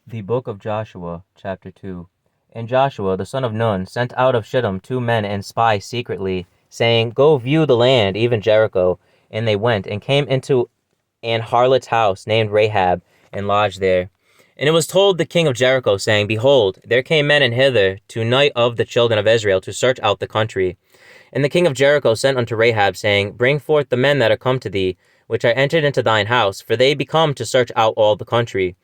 The Book of Joshua, chapter 2. And Joshua, the son of Nun, sent out of Shittim 2 men and spies secretly, saying, Go view the land, even Jericho. And they went, and came into an harlot's house named Rahab, and lodged there. And it was told the king of Jericho, saying, Behold, there came men in hither tonight of the children of Israel to search out the country. And the king of Jericho sent unto Rahab, saying, Bring forth the men that are come to thee, which are entered into thine house, for they be come to search out all the country.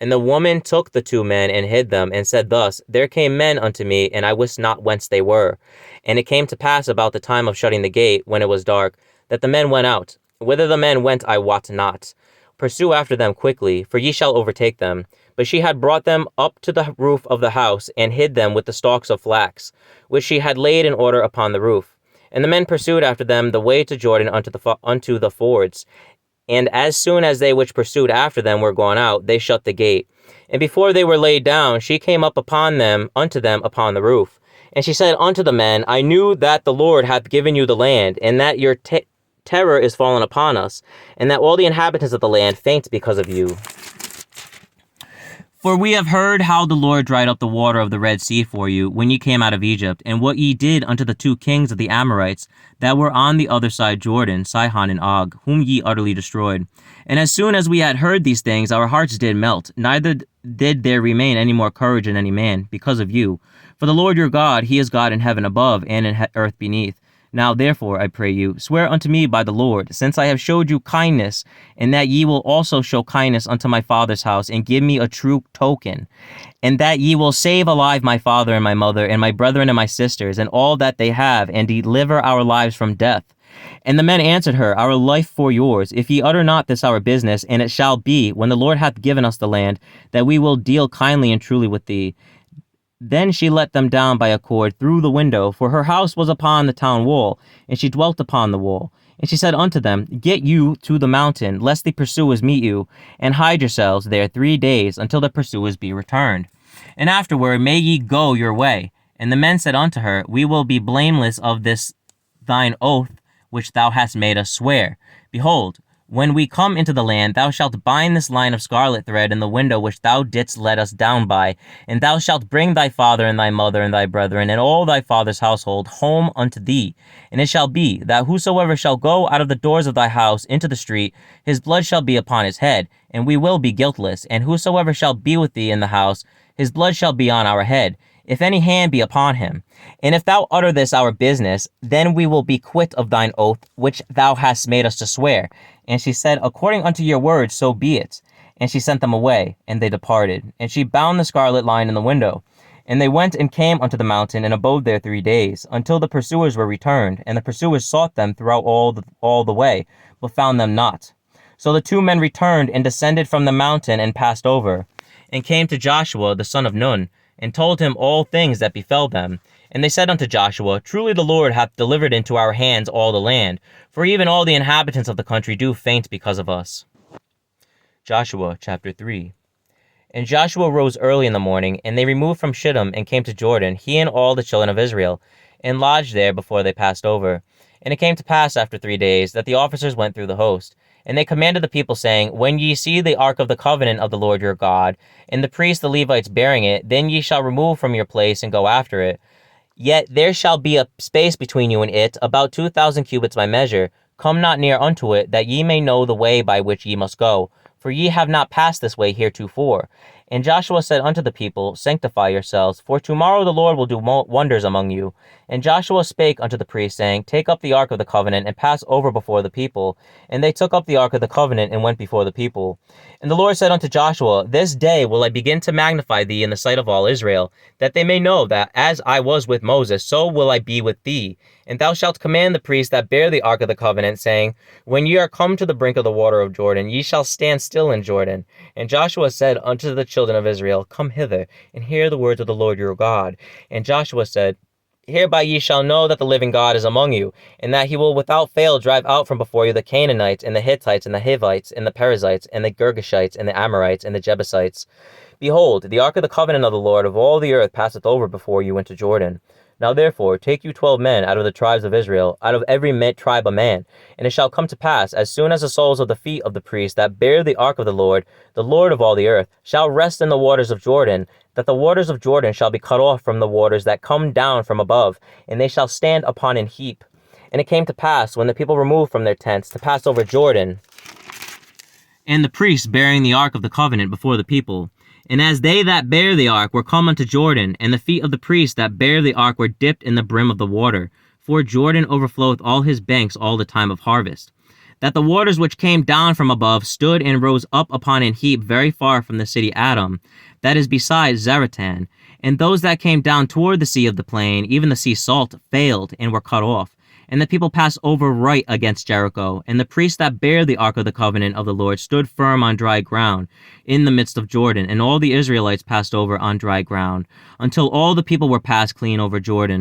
And the woman took the 2 men and hid them, and said thus, There came men unto me, and I wist not whence they were. And it came to pass about the time of shutting the gate, when it was dark, that the men went out. Whither the men went I wot not. Pursue after them quickly, for ye shall overtake them. But she had brought them up to the roof of the house, and hid them with the stalks of flax, which she had laid in order upon the roof. And the men pursued after them the way to Jordan unto the fords. And as soon as they which pursued after them were gone out, they shut the gate. And before they were laid down, she came up unto them upon the roof. And she said unto the men, I knew that the Lord hath given you the land, and that your terror is fallen upon us, and that all the inhabitants of the land faint because of you. For we have heard how the Lord dried up the water of the Red Sea for you when ye came out of Egypt, and what ye did unto the 2 kings of the Amorites that were on the other side Jordan, Sihon and Og, whom ye utterly destroyed. And as soon as we had heard these things, our hearts did melt, neither did there remain any more courage in any man, because of you. For the Lord your God, he is God in heaven above and in earth beneath. Now therefore, I pray you, swear unto me by the Lord, since I have showed you kindness, and that ye will also show kindness unto my father's house, and give me a true token, and that ye will save alive my father and my mother, and my brethren and my sisters, and all that they have, and deliver our lives from death. And the men answered her, Our life for yours, if ye utter not this our business, and it shall be, when the Lord hath given us the land, that we will deal kindly and truly with thee. Then she let them down by a cord through the window, for her house was upon the town wall, and she dwelt upon the wall. And she said unto them, Get you to the mountain, lest the pursuers meet you, and hide yourselves there 3 days, until the pursuers be returned. And afterward may ye go your way. And the men said unto her, We will be blameless of this thine oath, which thou hast made us swear. Behold, when we come into the land, thou shalt bind this line of scarlet thread in the window which thou didst let us down by, and thou shalt bring thy father and thy mother and thy brethren and all thy father's household home unto thee. And it shall be, that whosoever shall go out of the doors of thy house into the street, his blood shall be upon his head, and we will be guiltless. And whosoever shall be with thee in the house, his blood shall be on our head, if any hand be upon him. And if thou utter this our business, then we will be quit of thine oath, which thou hast made us to swear. And she said, According unto your word, so be it. And she sent them away, and they departed. And she bound the scarlet line in the window. And they went and came unto the mountain, and abode there 3 days, until the pursuers were returned. And the pursuers sought them throughout all the way, but found them not. So the 2 men returned, and descended from the mountain, and passed over, and came to Joshua the son of Nun, and told him all things that befell them. And they said unto Joshua, Truly the Lord hath delivered into our hands all the land, for even all the inhabitants of the country do faint because of us. Joshua chapter 3. And Joshua rose early in the morning, and they removed from Shittim, and came to Jordan, he and all the children of Israel, and lodged there before they passed over. And it came to pass after 3 days, that the officers went through the host. And they commanded the people, saying, When ye see the ark of the covenant of the Lord your God, and the priests the Levites bearing it, then ye shall remove from your place, and go after it. Yet there shall be a space between you and it, about 2,000 cubits by measure. Come not near unto it, that ye may know the way by which ye must go, for ye have not passed this way heretofore. And Joshua said unto the people, Sanctify yourselves, for tomorrow the Lord will do wonders among you. And Joshua spake unto the priests, saying, Take up the ark of the covenant, and pass over before the people. And they took up the ark of the covenant, and went before the people. And the Lord said unto Joshua, This day will I begin to magnify thee in the sight of all Israel, that they may know that as I was with Moses, so will I be with thee. And thou shalt command the priests that bear the ark of the covenant, saying, When ye are come to the brink of the water of Jordan, ye shall stand still in Jordan. And Joshua said unto the children of Israel, Come hither, and hear the words of the Lord your God. And Joshua said, Hereby ye shall know that the living God is among you, and that he will without fail drive out from before you the Canaanites, and the Hittites, and the Hivites, and the Perizzites, and the Girgashites, and the Amorites, and the Jebusites. Behold, the ark of the covenant of the Lord of all the earth passeth over before you into Jordan. Now therefore, take you 12 men out of the tribes of Israel, out of every tribe a man. And it shall come to pass, as soon as the soles of the feet of the priests that bear the ark of the Lord of all the earth, shall rest in the waters of Jordan, that the waters of Jordan shall be cut off from the waters that come down from above, and they shall stand upon an heap. And it came to pass, when the people removed from their tents to pass over Jordan, and the priests bearing the ark of the covenant before the people, and as they that bear the ark were come unto Jordan, and the feet of the priests that bear the ark were dipped in the brim of the water, for Jordan overfloweth all his banks all the time of harvest, that the waters which came down from above stood and rose up upon an heap very far from the city Adam, that is beside Zaratan. And those that came down toward the sea of the plain, even the sea salt, failed and were cut off. And the people passed over right against Jericho. And the priests that bear the ark of the covenant of the Lord stood firm on dry ground in the midst of Jordan. And all the Israelites passed over on dry ground, until all the people were passed clean over Jordan.